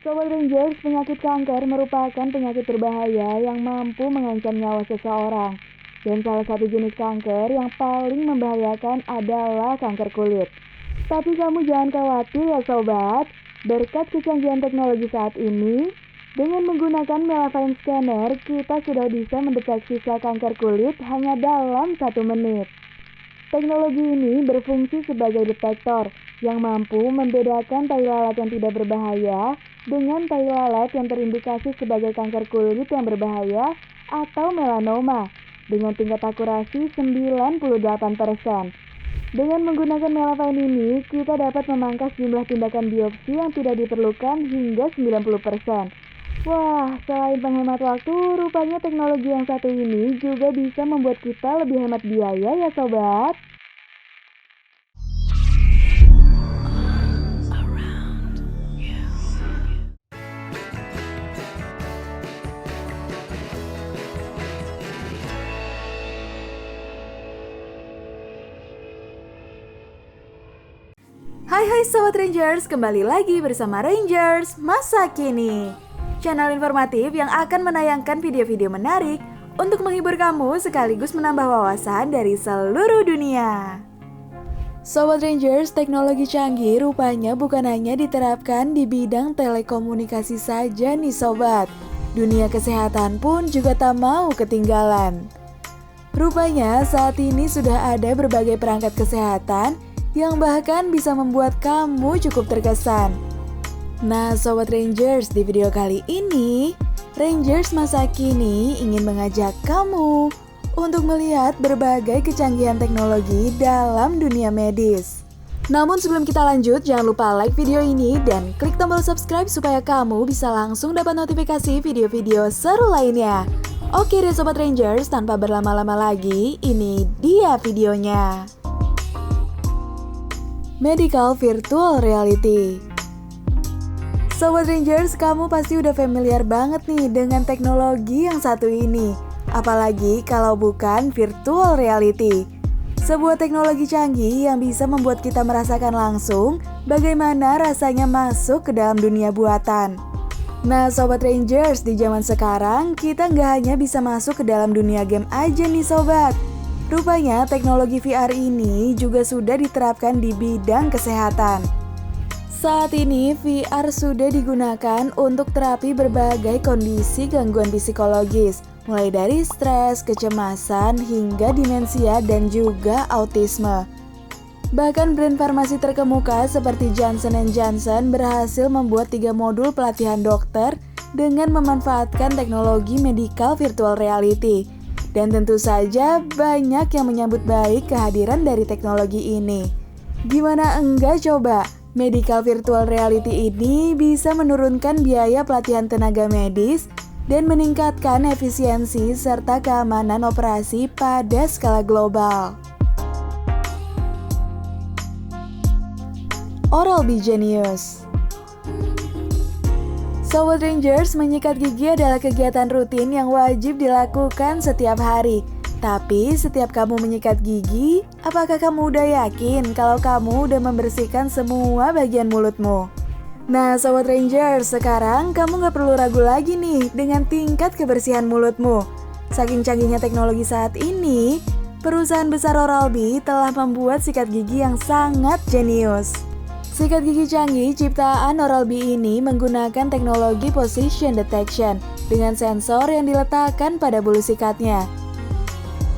Sobat Rangers, penyakit kanker merupakan penyakit berbahaya yang mampu mengancam nyawa seseorang. Dan salah satu jenis kanker yang paling membahayakan adalah kanker kulit. Tapi kamu jangan khawatir ya sobat, berkat kecanggihan teknologi saat ini, dengan menggunakan Melavine Scanner, kita sudah bisa mendeteksi sel kanker kulit hanya dalam 1 menit. Teknologi ini berfungsi sebagai detektor yang mampu membedakan tai lalat yang tidak berbahaya dengan tai lalat yang terindikasi sebagai kanker kulit yang berbahaya atau melanoma dengan tingkat akurasi 98%. Dengan menggunakan Melavine ini, kita dapat memangkas jumlah tindakan biopsi yang tidak diperlukan hingga 90%. Wah, selain menghemat waktu, rupanya teknologi yang satu ini juga bisa membuat kita lebih hemat biaya ya sobat. Hai Sobat Rangers, kembali lagi bersama Rangers Masa Kini, channel informatif yang akan menayangkan video-video menarik untuk menghibur kamu sekaligus menambah wawasan dari seluruh dunia. Sobat Rangers, teknologi canggih rupanya bukan hanya diterapkan di bidang telekomunikasi saja nih sobat. Dunia kesehatan pun juga tak mau ketinggalan. Rupanya saat ini sudah ada berbagai perangkat kesehatan yang bahkan bisa membuat kamu cukup terkesan. Nah Sobat Rangers, di video kali ini, Rangers Masa Kini ingin mengajak kamu untuk melihat berbagai kecanggihan teknologi dalam dunia medis. Namun sebelum kita lanjut, jangan lupa like video ini dan klik tombol subscribe supaya kamu bisa langsung dapat notifikasi video-video seru lainnya. Oke deh Sobat Rangers, tanpa berlama-lama lagi, ini dia videonya. Medical Virtual Reality. Sobat Rangers, kamu pasti udah familiar banget nih dengan teknologi yang satu ini. Apalagi kalau bukan virtual reality. Sebuah teknologi canggih yang bisa membuat kita merasakan langsung bagaimana rasanya masuk ke dalam dunia buatan. Nah Sobat Rangers, di zaman sekarang kita nggak hanya bisa masuk ke dalam dunia game aja nih sobat. Rupanya teknologi VR ini juga sudah diterapkan di bidang kesehatan. Saat ini VR sudah digunakan untuk terapi berbagai kondisi gangguan psikologis, mulai dari stres, kecemasan, hingga demensia dan juga autisme. Bahkan brand farmasi terkemuka seperti Johnson & Johnson berhasil membuat 3 modul pelatihan dokter dengan memanfaatkan teknologi medical virtual reality. Dan tentu saja banyak yang menyambut baik kehadiran dari teknologi ini. Gimana enggak coba? Medical virtual reality ini bisa menurunkan biaya pelatihan tenaga medis dan meningkatkan efisiensi serta keamanan operasi pada skala global. Oral-B Genius. Sobat Rangers, menyikat gigi adalah kegiatan rutin yang wajib dilakukan setiap hari. Tapi setiap kamu menyikat gigi, apakah kamu udah yakin kalau kamu udah membersihkan semua bagian mulutmu? Nah Sobat Rangers, sekarang kamu gak perlu ragu lagi nih dengan tingkat kebersihan mulutmu. Saking canggihnya teknologi saat ini, perusahaan besar Oral-B telah membuat sikat gigi yang sangat jenius. Sikat gigi canggih ciptaan Oral-B ini menggunakan teknologi position detection dengan sensor yang diletakkan pada bulu sikatnya.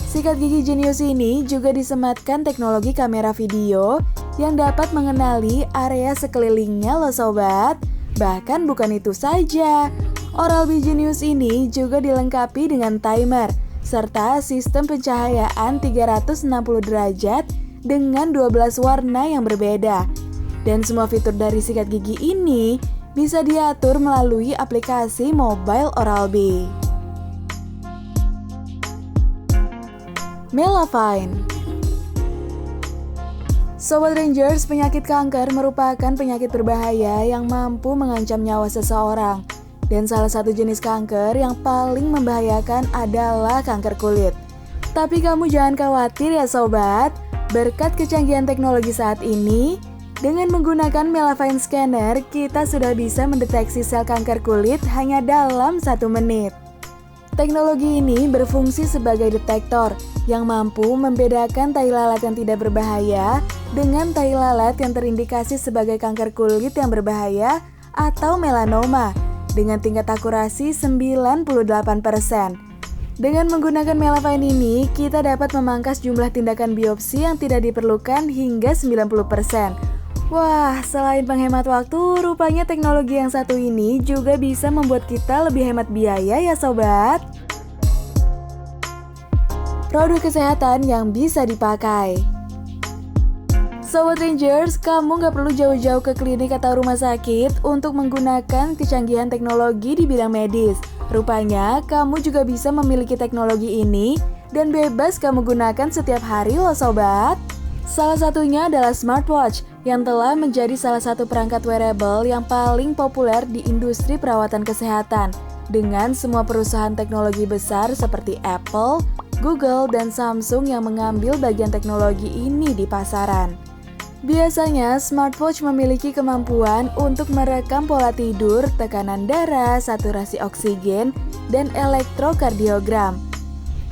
Sikat gigi jenius ini juga disematkan teknologi kamera video yang dapat mengenali area sekelilingnya loh sobat. Bahkan bukan itu saja, Oral-B Genius ini juga dilengkapi dengan timer serta sistem pencahayaan 360 derajat dengan 12 warna yang berbeda. Dan semua fitur dari sikat gigi ini bisa diatur melalui aplikasi mobile Oral-B. Melavine. Sobat Rangers, penyakit kanker merupakan penyakit berbahaya yang mampu mengancam nyawa seseorang. Dan salah satu jenis kanker yang paling membahayakan adalah kanker kulit. Tapi kamu jangan khawatir ya sobat, berkat kecanggihan teknologi saat ini, Dengan menggunakan Melavine Scanner, kita sudah bisa mendeteksi sel kanker kulit hanya dalam 1 menit. Teknologi ini berfungsi sebagai detektor yang mampu membedakan tai lalat yang tidak berbahaya dengan tai lalat yang terindikasi sebagai kanker kulit yang berbahaya atau melanoma dengan tingkat akurasi 98%. Dengan menggunakan Melavine ini, kita dapat memangkas jumlah tindakan biopsi yang tidak diperlukan hingga 90%. Wah, selain penghemat waktu, rupanya teknologi yang satu ini juga bisa membuat kita lebih hemat biaya ya sobat. Produk kesehatan yang bisa dipakai. Sobat Rangers, kamu nggak perlu jauh-jauh ke klinik atau rumah sakit untuk menggunakan kecanggihan teknologi di bidang medis. Rupanya, kamu juga bisa memiliki teknologi ini dan bebas kamu gunakan setiap hari loh sobat. Salah satunya adalah smartwatch yang telah menjadi salah satu perangkat wearable yang paling populer di industri perawatan kesehatan dengan semua perusahaan teknologi besar seperti Apple, Google, dan Samsung yang mengambil bagian teknologi ini di pasaran. Biasanya, smartwatch memiliki kemampuan untuk merekam pola tidur, tekanan darah, saturasi oksigen, dan elektrokardiogram.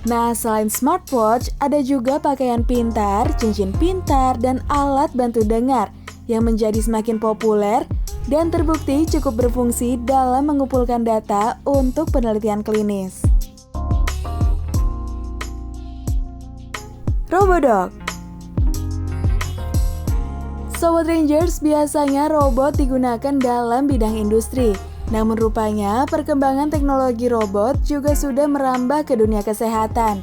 Nah, selain smartwatch, ada juga pakaian pintar, cincin pintar, dan alat bantu dengar yang menjadi semakin populer dan terbukti cukup berfungsi dalam mengumpulkan data untuk penelitian klinis. Robodoc. Sobat Rangers, biasanya robot digunakan dalam bidang industri. Namun rupanya perkembangan teknologi robot juga sudah merambah ke dunia kesehatan.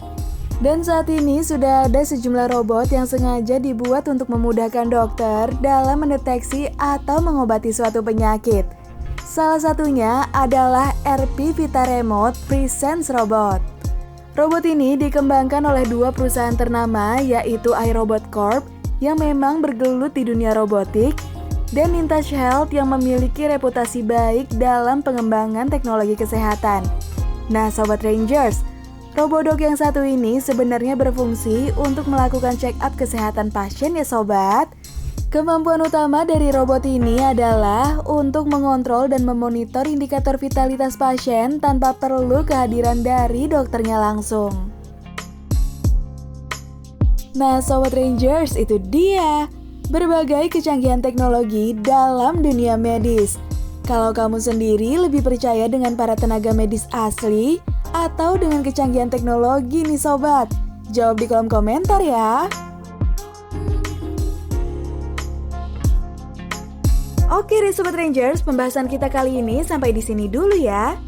Dan saat ini sudah ada sejumlah robot yang sengaja dibuat untuk memudahkan dokter dalam mendeteksi atau mengobati suatu penyakit. Salah satunya adalah RP Vita Remote Presence Robot. Robot ini dikembangkan oleh 2 perusahaan ternama, yaitu iRobot Corp yang memang bergelut di dunia robotik, dan InTouch Health yang memiliki reputasi baik dalam pengembangan teknologi kesehatan. Nah Sobat Rangers, Robodoc yang satu ini sebenarnya berfungsi untuk melakukan check-up kesehatan pasien ya Sobat. Kemampuan utama dari robot ini adalah untuk mengontrol dan memonitor indikator vitalitas pasien tanpa perlu kehadiran dari dokternya langsung. Nah Sobat Rangers, itu dia berbagai kecanggihan teknologi dalam dunia medis. Kalau kamu sendiri lebih percaya dengan para tenaga medis asli atau dengan kecanggihan teknologi nih sobat? Jawab di kolom komentar ya. Oke deh Sobat Rangers, pembahasan kita kali ini sampai di sini dulu ya.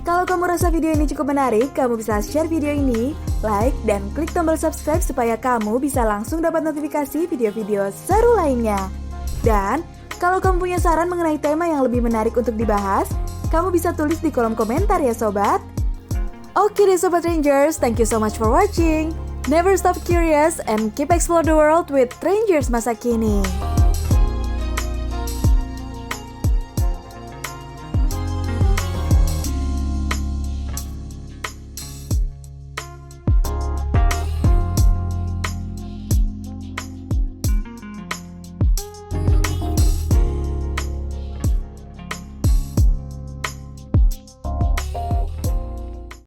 Kalau kamu rasa video ini cukup menarik, kamu bisa share video ini, like, dan klik tombol subscribe supaya kamu bisa langsung dapat notifikasi video-video seru lainnya. Dan, kalau kamu punya saran mengenai tema yang lebih menarik untuk dibahas, kamu bisa tulis di kolom komentar ya sobat. Oke deh Sobat Rangers, thank you so much for watching. Never stop curious and keep explore the world with Rangers masa kini.